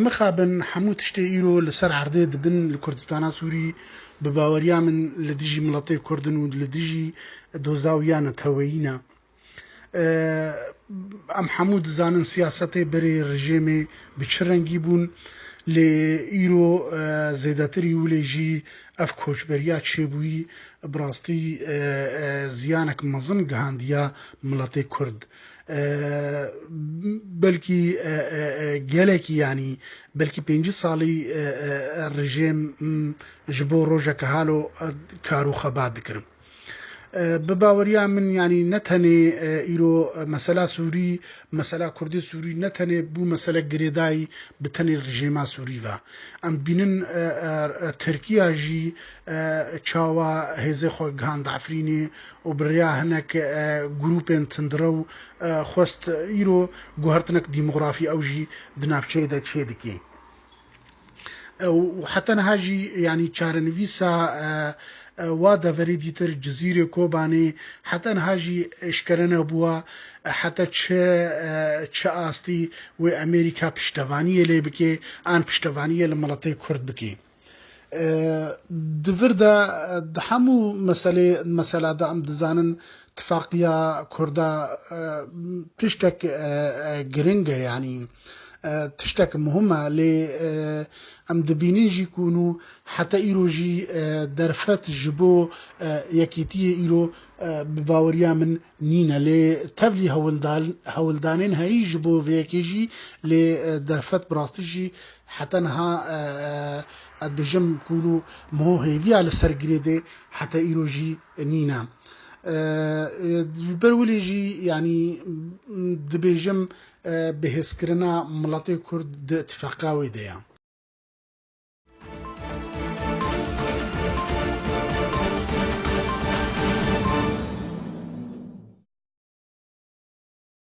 مخابن حمو تشتي إيرو لسر عرضي دبن لكردستان سوري بباوريا من لديجي ملطي كردن ولديجي دوزاويانا توينا ام حمود زانن سیاستی بری رژیمی بچرنگی بون لی ایرو زیادتری ولیجی اف کوچبریا چبوی براستی زیانک مزن گهاندیا ملت کرد بلکی گلکی یعنی بلکی 5 سالی رژیم جبو روجا کهالو کارو خباد کرم بباوريا من يعني نتني إيرو مسألة سوري مسألة كردي سوري نتني بو مسألة جريداي بتني الرجيم سوري ذا أم بينن تركيا جي تشاوا هزي خو جهان دعفريني وبريا هناك جروبين تندرو خوست إيرو جوهرتنك ديموغرافي أو جي بنافشي دا تشيدكي وحتى نهاجي يعني تشارنفيسا وادا فريدي تر جزيرة كوباني حتى نهاجي اشكرنا بوا حتى تش آستي وأمريكا بشتوانية لي بكي آن بشتوانية لملطي كرد بكي دفردا دحمو مسألة دا ام دزانن اتفاقية كردا تشتك جرينجا يعني تشتك مهمة ل ام دبينيجي كونو حتى ايروجي درفات جبو يكيتي ايرو بباوريا من نينا ل تبلي هولدانين هاي جبو فيكيجي ل درفات براستيجي حتى انها بجم كونو مو هيفي على السرقريدي حتى ايروجي نينا بروليجي يعني دبيجم بهسكرنا ملاتي كرد اتفاقاوي ديا